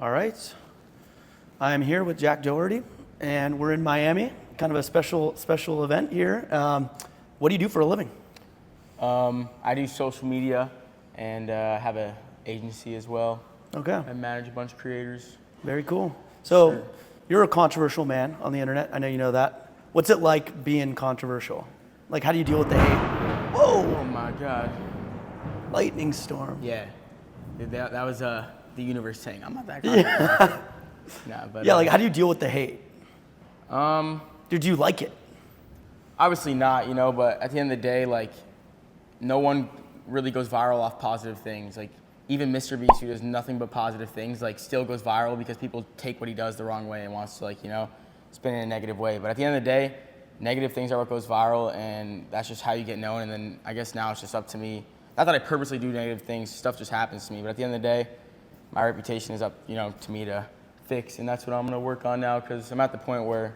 All right. I am here with Jack Doherty, and we're in Miami. Kind of a special event here. What do you do for a living? I do social media and have an agency as well. Okay. I manage a bunch of creators. Very cool. So Sure. You're a controversial man on the internet. I know you know that. What's it like being controversial? Like, how do you deal with the hate? Oh Whoa! my God. Lightning storm. Yeah. That was the universe saying, I'm not that controversial. Yeah. Nah, but, Yeah, like, how do you deal with the hate? Dude, Do you like it? obviously not, but at the end of the day, like, no one really goes viral off positive things. Like, even Mr. Beast, who does nothing but positive things, like, still goes viral because people take what he does the wrong way and wants to, like, spin it in a negative way. But at the end of the day, negative things are what goes viral, and that's just how you get known. And then I guess now it's just up to me. Not that I purposely do negative things, stuff just happens to me. But at the end of the day, my reputation is up, to me to fix, and that's what I'm gonna work on now, because I'm at the point where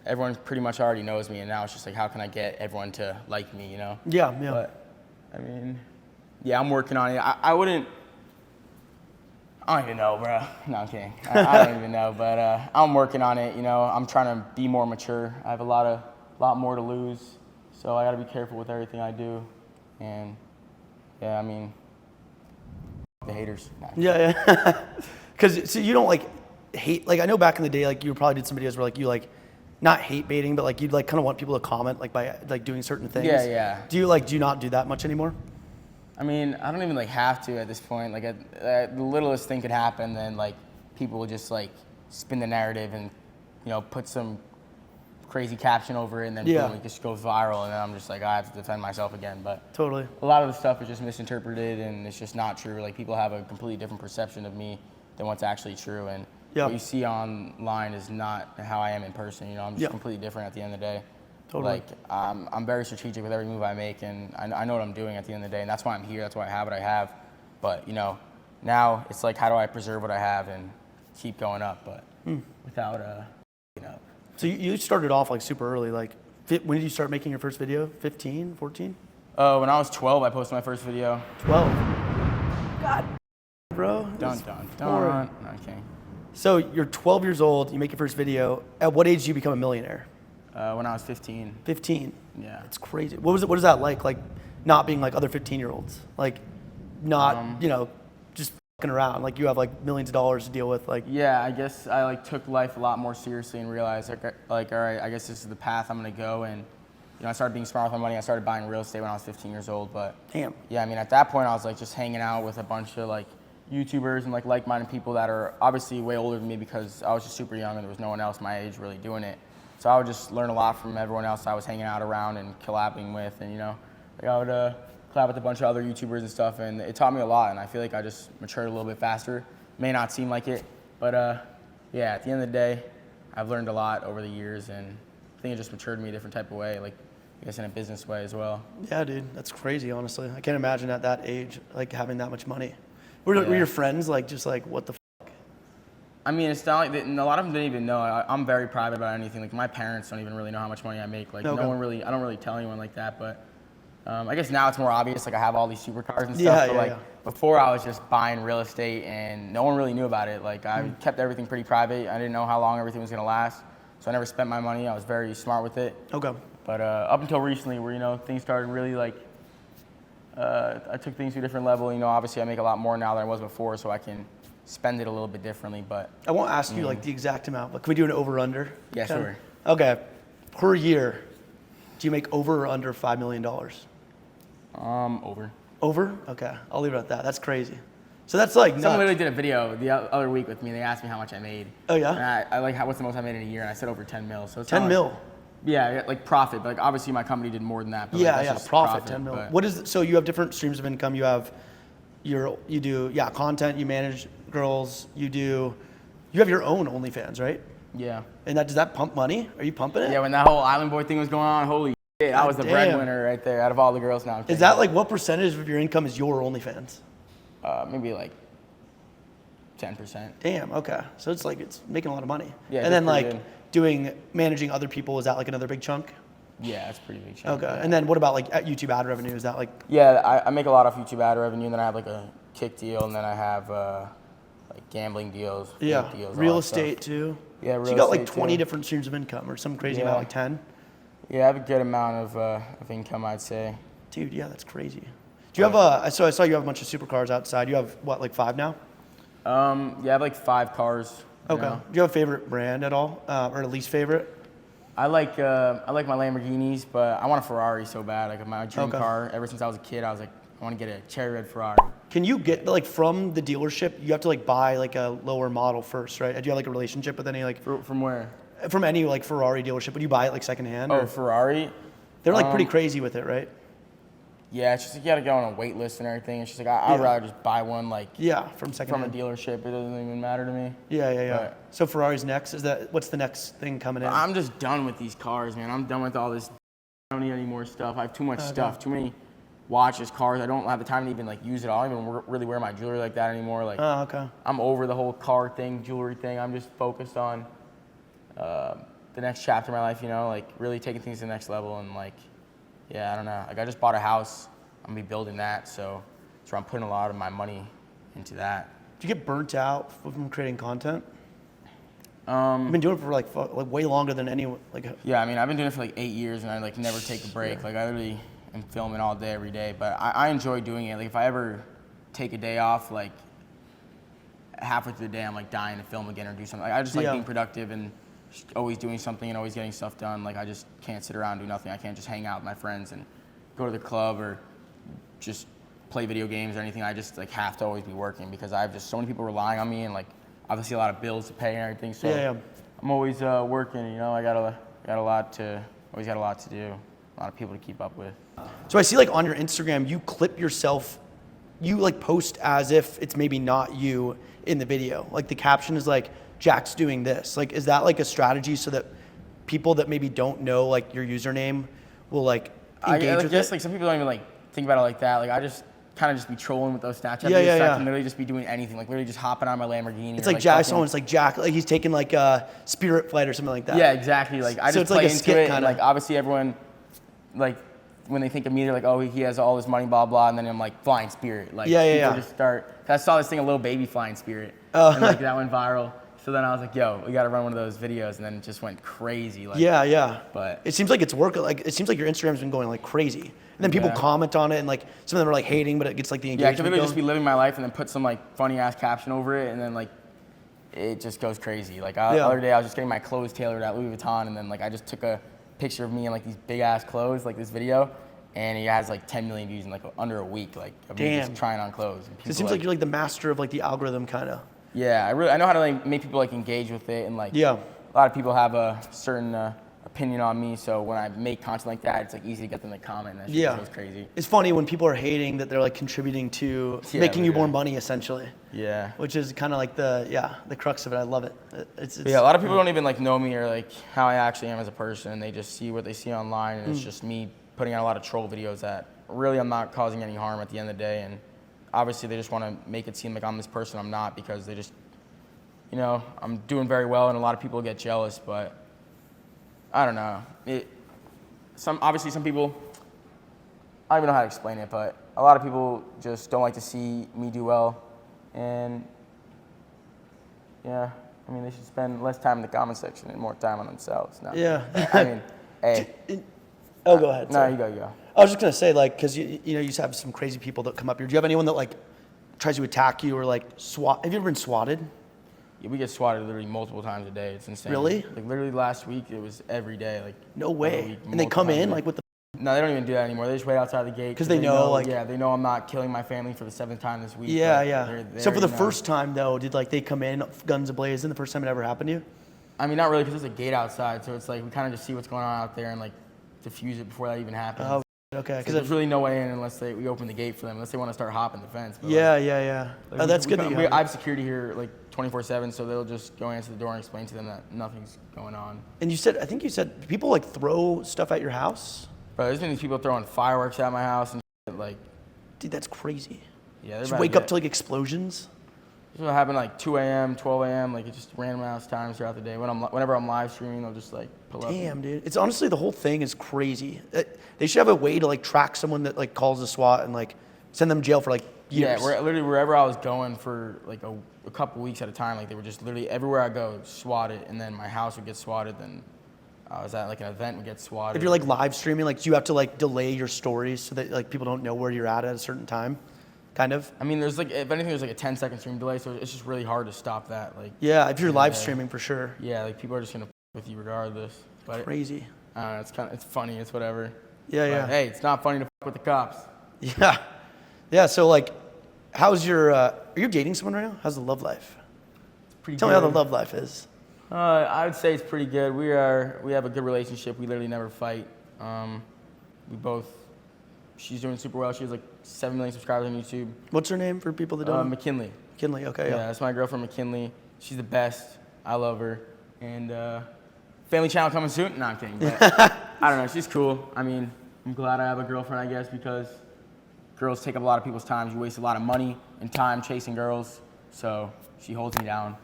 everyone pretty much already knows me, and now it's just like, how can I get everyone to like me, Yeah. But I mean, yeah, I'm working on it. I don't even know, bro. No, I'm kidding. I don't even know, but I'm working on it. I'm trying to be more mature. I have a lot more to lose, so I got to be careful with everything I do. And yeah, I mean, the haters. No. Yeah. Because so you don't like hate. Like, I know back in the day, like, you probably did some videos where, like, you like not hate baiting, but like you'd like kind of want people to comment like by like doing certain things. Yeah. Do you not do that much anymore? I mean, I don't even like have to at this point. Like, the littlest thing could happen, then like people will just like spin the narrative and put some crazy caption over it, and then boom, it just goes viral, and then I'm just like, I have to defend myself again. But Totally. a lot of the stuff is just misinterpreted, and it's just not true. Like, people have a completely different perception of me than what's actually true, and what you see online is not how I am in person. I'm just completely different at the end of the day. Totally. Like, I'm very strategic with every move I make, and I know what I'm doing at the end of the day, and that's why I'm here. That's why I have what I have. But now it's like, how do I preserve what I have and keep going up, but without up. So you started off like super early. Like, when did you start making your first video? 15, 14? When I was 12, I posted my first video. 12. God, bro. Dun. Okay. So you're 12 years old. You make your first video. At what age do you become a millionaire? When I was 15. 15. Yeah. It's crazy. What is that like? Like, not being like other 15-year-olds. Like, not just fucking around. Like, you have like millions of dollars to deal with. Like. Yeah, I guess I like took life a lot more seriously and realized like all right, I guess this is the path I'm gonna go. And I started being smart with my money. I started buying real estate when I was 15 years old. But damn. Yeah, I mean, at that point I was like just hanging out with a bunch of like YouTubers and like-minded people that are obviously way older than me, because I was just super young and there was no one else my age really doing it. So I would just learn a lot from everyone else I was hanging out around and collabing with, and like I would collab with a bunch of other YouTubers and stuff, and it taught me a lot, and I feel like I just matured a little bit faster. May not seem like it, but yeah, at the end of the day, I've learned a lot over the years, and I think it just matured me a different type of way, like I guess in a business way as well. Yeah, dude, that's crazy, honestly. I can't imagine at that age, like, having that much money. Were your friends like, just like, what the fuck? I mean, it's not like, and a lot of them didn't even know. I'm very private about anything. Like, my parents don't even really know how much money I make. Like, Okay. no one really, I don't really tell anyone like that, but I guess now it's more obvious. Like, I have all these supercars and stuff, but before I was just buying real estate and no one really knew about it. Like, I kept everything pretty private. I didn't know how long everything was gonna last, so I never spent my money. I was very smart with it. Okay. But up until recently, where things started really like, I took things to a different level. Obviously I make a lot more now than I was before, so I can spend it a little bit differently. But I won't ask you like the exact amount, but can we do an over/under? Yeah, sure. Okay. Per year, do you make over or under $5 million? Over. Over? Okay, I'll leave it at that. That's crazy. So that's like nuts. Someone literally did a video the other week with me. They asked me how much I made. Oh yeah. And I like, what's the most I made in a year? And I said over 10 mil. So it's 10 mil. Like, yeah, like profit. But like, obviously my company did more than that. But Yeah, like, that's just profit 10 mil. But What is so you have different streams of income. You have you do content. You manage girls. You have your own OnlyFans, right? Yeah. And does that pump money? Are you pumping it? Yeah, when that whole Island Boy thing was going on, holy shit, I was the breadwinner right there out of all the girls now. Is that like, what percentage of your income is your OnlyFans? Maybe like 10%. Damn, okay. So it's making a lot of money. Yeah. And then like managing other people, is that like another big chunk? Yeah, that's pretty big chunk. Okay. Yeah. And then what about like YouTube ad revenue? Is that like? Yeah, I make a lot of YouTube ad revenue, and then I have like a kick deal, and then I have like gambling deals, Yeah, fake deals, all real that estate stuff. too. Yeah, So real you got like estate 20 too. different streams of income or some crazy Yeah. amount, like 10? Yeah, I have a good amount of income, I'd say. Dude, yeah, that's crazy. Do you have I saw you have a bunch of supercars outside. You have what, like 5 now? Yeah, I have like 5 cars. You Okay. know. Do you have a favorite brand at all, or at least favorite? I like my Lamborghinis, but I want a Ferrari so bad. Like my dream Okay. car. Ever since I was a kid, I was like, I want to get a cherry red Ferrari. Can you get like from the dealership? You have to like buy like a lower model first, right? Do you have like a relationship with any like From where? from any like Ferrari dealership? Would you buy it like secondhand? Oh, Or? Ferrari. They're like pretty crazy with it, right? Yeah, it's just like you got to go on a wait list and everything. It's just like I'd Yeah. rather just buy one like Yeah, from from a secondhand. dealership. It doesn't even matter to me. Yeah. But- So Ferrari's next. What's the next thing coming in? I'm just done with these cars, man. I'm done with all this. I don't need any more stuff. I have too much stuff, too many watches, cars. I don't have the time to even like use it all. I don't even really wear my jewelry like that anymore. Like Oh, okay. I'm over the whole car thing, jewelry thing. I'm just focused on the next chapter of my life, you know, like really taking things to the next level. And like, yeah, I don't know. Like I just bought a house. I'm gonna be building that, so I'm putting a lot of my money into that. Do you get burnt out from creating content? Um, I've been doing it for like way longer than anyone. Like, Yeah, I mean, I've been doing it for like 8 years, and I like never take a break. Like I literally am filming all day, every day. But I enjoy doing it. Like if I ever take a day off, like halfway through the day, I'm like dying to film again or do something. Like, I just like being productive and just always doing something and always getting stuff done. Like I just can't sit around and do nothing. I can't just hang out with my friends and go to the club or just play video games or anything. I just like have to always be working because I have just so many people relying on me and like obviously a lot of bills to pay and everything. So I'm always working. You know, I got a lot to do. A lot of people to keep up with. So I see like on your Instagram, you clip yourself, you like post as if it's maybe not you in the video. Like the caption is like, Jack's doing this. Like, is that like a strategy so that people that maybe don't know like your username will like engage with guess it? like some people don't even like think about it like that. Like I just kind of just be trolling with those Snapchat Yeah, videos. yeah, So I yeah. can literally just be doing anything. Like literally just hopping on my Lamborghini. It's or, like Jack, fucking- it's like Jack, like he's taking like a Spirit flight or something like that. Yeah, exactly. Like I So just it's like play a into skit it. And, kinda. like obviously everyone, like when they think of me, they're like, oh, he has all this money, blah blah. And then I'm like flying Spirit. Like people just start. Cause I saw this thing, a little baby flying Spirit, and like that went viral. So then I was like, yo, we got to run one of those videos, and then it just went crazy. Like, Yeah. But it seems like it's working. Like it seems like your Instagram's been going like crazy, and then people comment on it, and like some of them are like hating, but it gets like the yeah, I engagement. could literally going. just be living my life and then put some like funny ass caption over it, and then like it just goes crazy. Like the other day, I was just getting my clothes tailored at Louis Vuitton, and then like I just took a picture of me in like these big ass clothes, like this video, and it has like 10 million views in like under a week, like of me just trying on clothes. And It seems like you're like the master of like the algorithm, kind of. Yeah, I know how to like make people like engage with it, and like a lot of people have a certain opinion on me, so when I make content like that, it's like easy to get them to comment. And that shit goes crazy. It's funny when people are hating that they're like contributing to making you more money, essentially. Yeah. Which is kind of like the crux of it. I love it. It's Yeah, a lot of people don't even like know me or like how I actually am as a person. They just see what they see online, and it's just me putting out a lot of troll videos that really I'm not causing any harm at the end of the day. And obviously they just want to make it seem like I'm this person I'm not, because they just, you know, I'm doing very well and a lot of people get jealous, but I don't know. Obviously some people, I don't even know how to explain it, but a lot of people just don't like to see me do well. And yeah, I mean, they should spend less time in the comment section and more time on themselves. No. Yeah. I mean, hey. Oh, go ahead. No, Sorry. you go. I was just gonna say, like, because you know, you have some crazy people that come up here. Do you have anyone that like tries to attack you or like swat? Have you ever been swatted? Yeah, we get swatted literally multiple times a day. It's insane. Really? Like literally last week, it was every day. Like No way. week, And they come multiple in times. like with the. No, they don't even do that anymore. They just wait outside the gate. 'Cause they know, like- Yeah, they know I'm not killing my family for the 7th time this week. Yeah, but yeah. they're So for the you know. first time though, did like they come in guns ablazing the first time it ever happened to you? I mean, not really, because there's a gate outside, so it's like we kind of just see what's going on out there and like diffuse it before that even happens. Oh, okay. Because there's really no way in unless we open the gate for them, unless they want to start hopping the fence. But Yeah. like, Oh, that's good that you have I have security here like 24/7, so they'll just go answer the door and explain to them that nothing's going on. And I think you said people like throw stuff at your house? But there's been these people throwing fireworks at my house and shit, like, Dude, that's crazy. yeah, Just wake up to like explosions. This will happen like 2 a.m., 12 a.m., like it's just random amounts of times throughout the day. Whenever I'm live streaming, they'll just like pull up. Damn, dude. It's honestly, the whole thing is crazy. They should have a way to like track someone that like calls the SWAT and like send them to jail for like years. Yeah, literally wherever I was going for like a couple weeks at a time, like they were just literally everywhere I go, swatted, and then my house would get swatted, then I was at like an event would get swatted. If you're like live streaming, like do you have to like delay your stories so that like people don't know where you're at a certain time? Kind of? I mean, there's like, if anything, there's like a 10-second stream delay, so it's just really hard to stop that. Like, yeah, if you're live streaming for sure. Yeah, like people are just gonna with you regardless. But Crazy. I don't know, it's funny, it's whatever. Yeah, but, yeah. Hey, it's not funny to with the cops. Yeah. Yeah, so like, how's your, are you dating someone right now? How's the love life? It's pretty Tell good. me how the love life is. I would say it's pretty good. We have a good relationship. We literally never fight. She's doing super well. She has like 7 million subscribers on YouTube. What's her name for people that don't? McKinley. McKinley, okay, Yeah, yeah. that's my girlfriend McKinley. She's the best. I love her. And family channel coming soon? No, I'm kidding. But I don't know. She's cool. I mean, I'm glad I have a girlfriend, I guess, because girls take up a lot of people's time. You waste a lot of money and time chasing girls. So she holds me down.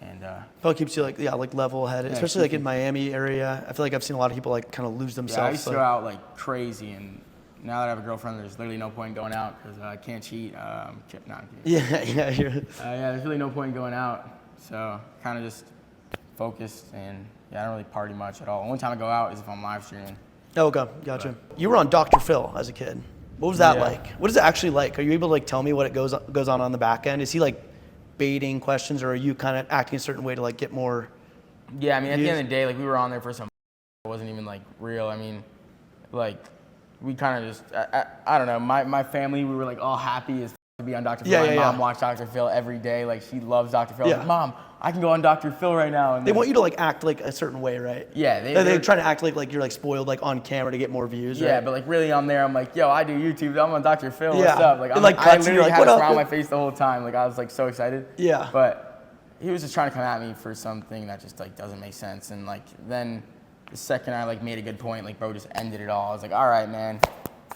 And Well, it keeps you like, like level-headed, especially like in Miami area. I feel like I've seen a lot of people like kind of lose themselves. Yeah, I used to go out like crazy, and now that I have a girlfriend, there's literally no point in going out because I can't cheat. I'm kidding. Yeah, yeah. There's really no point in going out. So kind of just focused, and I don't really party much at all. The only time I go out is if I'm live streaming. Oh, okay, gotcha. You were on Dr.Phil as a kid. What was that Yeah. like? What is it actually like? Are you able to like tell me what it goes on the back end? Is he like baiting questions, or are you kind of acting a certain way to like get more? Yeah, I mean, at the end of the day, like we were on there for some. It wasn't even like real. I mean, like we kind of just, I don't know. My family, we were like all happy as to be on Dr. Phil. My mom watched Dr. Phil every day. Like she loves Dr. Phil. I was like, Mom, I can go on Dr. Phil right now. And they want you to like act like a certain way, right? Yeah, they're trying to act like you're like spoiled like on camera to get more views. Yeah, right? but like really on there, I'm like, yo, I do YouTube. I'm on Dr. Phil. What's up? Like, I literally had what a up? smile on my face the whole time. Like I was like so excited. Yeah. But he was just trying to come at me for something that just like doesn't make sense. And like then the second I like made a good point, like bro just ended it all. I was like, all right, man.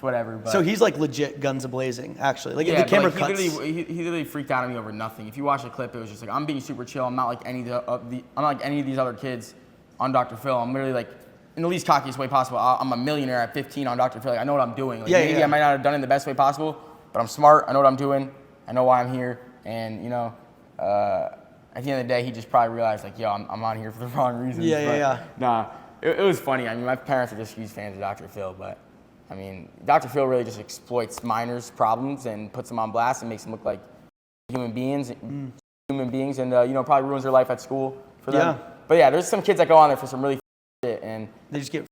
Whatever. But so he's like legit guns a-blazing, actually. Like yeah, the camera like, cuts. He literally freaked out on me over nothing. If you watch the clip, it was just like I'm being super chill. I'm not like any of these other kids on Dr. Phil. I'm literally like in the least cockiest way possible. I'm a millionaire at 15 on Dr. Phil. Like I know what I'm doing. Like, maybe I might not have done it in the best way possible, but I'm smart. I know what I'm doing. I know why I'm here. And at the end of the day, he just probably realized like, yo, I'm on here for the wrong reasons. Nah, it was funny. I mean, my parents are just huge fans of Dr. Phil, but. I mean, Dr. Phil really just exploits minors' problems and puts them on blast and makes them look like human beings, and probably ruins their life at school for them. Yeah. But yeah, there's some kids that go on there for some really shit, and they just get,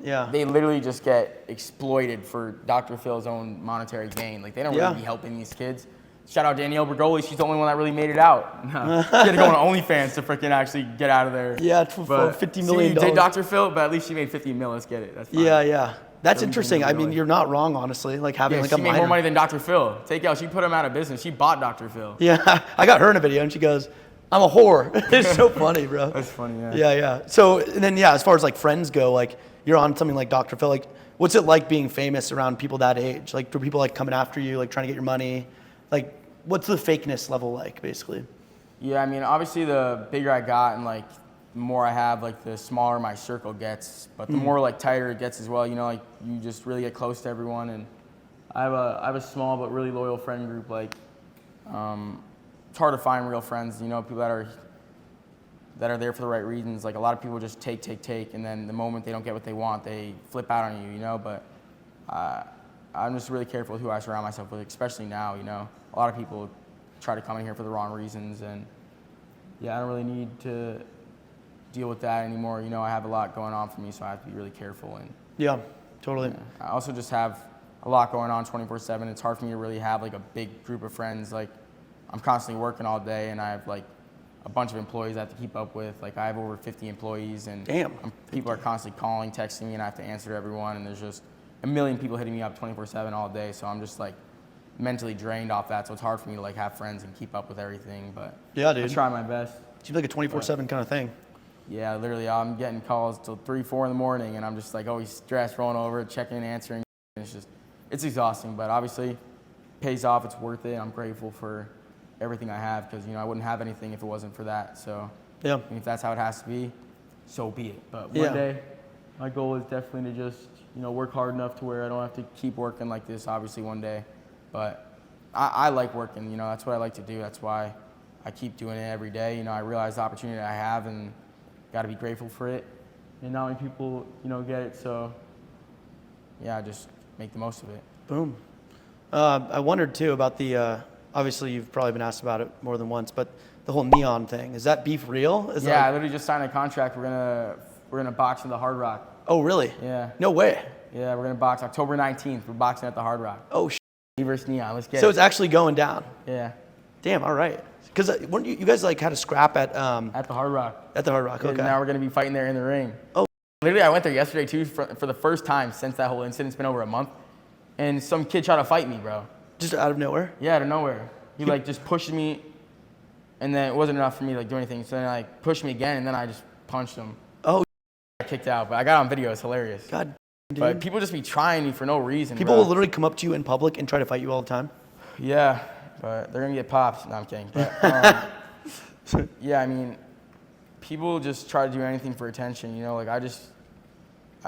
they literally just get exploited for Dr. Phil's own monetary gain. Like they don't really be helping these kids. Shout out Danielle Bergoli. She's the only one that really made it out. She had to go on OnlyFans to freaking actually get out of there. Yeah, for $50 million. You did Dr. Phil, but at least she made $50 million. Let's get it. That's fine. Yeah. That's interesting. I mean, you're not wrong, honestly. Like having like a she made more money than Dr. Phil. She put him out of business. She bought Dr. Phil. Yeah, I got her in a video and she goes, "I'm a whore." It's so funny, bro. That's funny, yeah. Yeah. So and then as far as like friends go, like you're on something like Dr. Phil. Like, what's it like being famous around people that age? Like, do people like coming after you, like trying to get your money? Like, what's the fakeness level like, basically? Yeah, I mean, obviously the bigger I got and like the more I have, like the smaller my circle gets, but the more like tighter it gets as well. Like you just really get close to everyone, and I have a small but really loyal friend group. Like it's hard to find real friends. People that are there for the right reasons. Like a lot of people just take, and then the moment they don't get what they want, they flip out on you. But I'm just really careful with who I surround myself with, especially now. A lot of people try to come in here for the wrong reasons, and I don't really need to deal with that anymore. I have a lot going on for me, so I have to be really careful. And yeah, totally. I also just have a lot going on 24/7. It's hard for me to really have like a big group of friends. Like I'm constantly working all day, and I have like a bunch of employees I have to keep up with. Like I have over 50 employees, and people are constantly calling, texting me, and I have to answer to everyone. And there's just a million people hitting me up 24/7 all day. So I'm just like mentally drained off that. So it's hard for me to like have friends and keep up with everything. But yeah, dude, I try my best. It seems like a 24/7 kind of thing. Yeah, literally, I'm getting calls till 3, 4 in the morning, and I'm just like always stressed, rolling over, checking and answering. And it's exhausting, but obviously, it pays off. It's worth it. I'm grateful for everything I have because I wouldn't have anything if it wasn't for that. So yeah, if that's how it has to be, so be it. But one day, my goal is definitely to just work hard enough to where I don't have to keep working like this. Obviously, one day, but I like working, you know, that's what I like to do. That's why I keep doing it every day. You know, I realize the opportunity I have and got to be grateful for it. And not many people, you know, get it. So, yeah, I just make the most of it. Boom. I wondered too about the, obviously you've probably been asked about it more than once, but the whole neon thing, is that beef real? Is Yeah, I literally just signed a contract. We're gonna box in the Hard Rock. Oh, really? Yeah. No way. Yeah, we're gonna box October 19th. We're boxing at the Hard Rock. Oh, Me versus Neon. Let's get it. So it's actually going down. Yeah. Damn. All right. Because weren't you guys like had a scrap at the Hard Rock. At the Hard Rock. Okay. And now we're gonna be fighting there in the ring. Oh. Literally, I went there yesterday too for the first time since that whole incident. It's been over a month, and some kid tried to fight me, bro. Just out of nowhere? Yeah, out of nowhere. He like just pushed me, and then it wasn't enough for me to like do anything. So then like pushed me again, and then I just punched him. Oh. I kicked out, but I got it on video. It's hilarious. God. Dude. But people just be trying me for no reason. People bro. will literally come up to you in public and try to fight you all the time. Yeah, but they're gonna get popped. No, I'm kidding. But, yeah, I mean, people just try to do anything for attention. You know, like I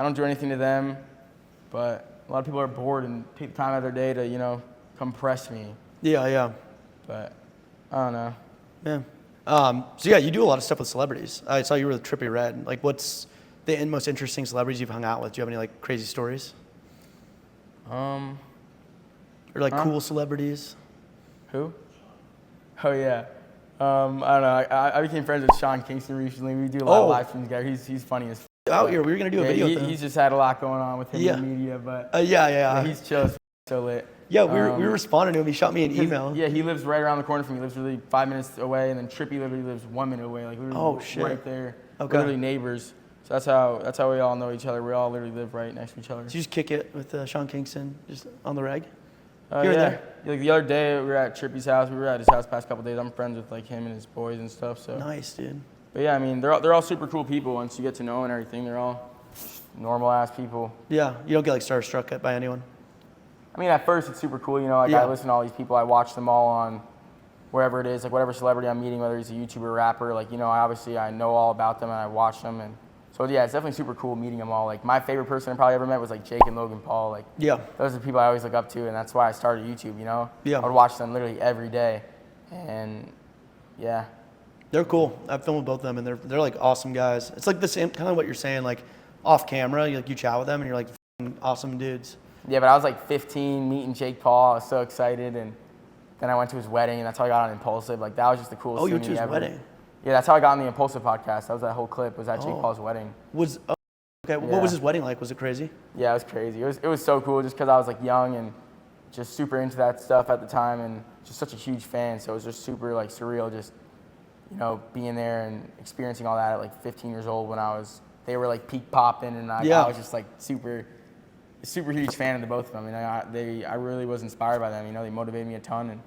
don't do anything to them, but a lot of people are bored and take time out of their day to, you know, come press me. Yeah, yeah. But I don't know. Yeah. So yeah, you do a lot of stuff with celebrities. I saw you were with Trippie Redd. Like, what's the most interesting celebrities you've hung out with? Do you have any like crazy stories? Or like cool celebrities? Who? Oh yeah. I don't know. I became friends with Sean Kingston recently. We do a lot of live streams together. He's funny as out here. We were gonna do a video. He's just had a lot going on with him in the media, but yeah. He's chill as so lit. Yeah, we were responding to him. He shot me an email. Yeah, he lives right around the corner from me. He lives literally 5 minutes away, and then Trippie literally lives 1 minute away. Like right there. Okay. Literally neighbors. So that's how we all know each other. We all literally live right next to each other. Did you just kick it with Sean Kingston just on the reg? Yeah. Like the other day we were at Trippie's house. We were at his house past couple days. I'm friends with like him and his boys and stuff. So nice, dude. But yeah, I mean they're all super cool people. Once you get to know them and everything, they're all normal ass people. Yeah, you don't get like starstruck by anyone. I mean, at first it's super cool. You know, like I listen to all these people. I watch them all on wherever it is, like whatever celebrity I'm meeting, whether he's a YouTuber, rapper. Like, you know, I know all about them and I watch them. And so yeah, it's definitely super cool meeting them all. Like my favorite person I probably ever met was like Jake and Logan Paul. Like those are the people I always look up to, and that's why I started YouTube. You know, I would watch them literally every day, and yeah. They're cool. I've filmed with both of them, and they're like awesome guys. It's like the same kind of what you're saying, like off camera, you chat with them, and you're like awesome dudes. Yeah, but I was like 15, meeting Jake Paul. I was so excited, and then I went to his wedding, and that's how I got on Impulsive. Like that was just the coolest thing. Oh, you went to his wedding? Yeah, that's how I got on the Impulsive podcast. That was that whole clip. Was at Jake Paul's wedding. Okay. Yeah. What was his wedding like? Was it crazy? Yeah, it was crazy. It was so cool just because I was like young and just super into that stuff at the time, and just such a huge fan. So it was just super like surreal, just you know being there and experiencing all that at like 15 years old when they were like peak popping, and I was just like super huge fan of the both of them. And I really was inspired by them. You know, they motivated me a ton, and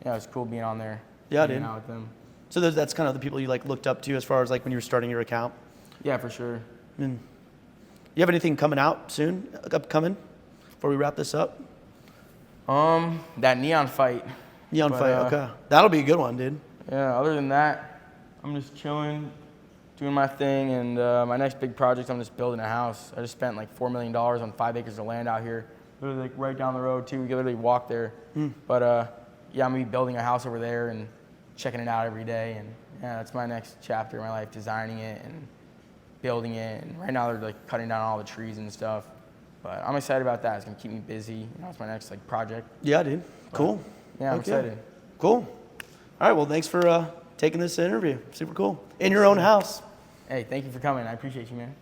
yeah, it was cool being on there. Yeah, dude. Out with them. So that's kind of the people you like looked up to as far as like when you were starting your account. Yeah, for sure. You have anything coming out soon? Upcoming? Before we wrap this up? That Neon fight. Okay. That'll be a good one, dude. Yeah. Other than that, I'm just chilling, doing my thing, and my next big project, I'm just building a house. I just spent like $4 million on 5 acres of land out here, literally like right down the road too. We can literally walk there. But yeah, I'm gonna be building a house over there and checking it out every day, and yeah, that's my next chapter in my life, designing it and building it. And right now they're like cutting down all the trees and stuff, but I'm excited about that. It's gonna keep me busy. You know, it's my next like project. Yeah, dude. Cool. Yeah, I'm excited. Cool. All right. Well, thanks for taking this interview. Super cool. In your own house. Hey, thank you for coming. I appreciate you, man.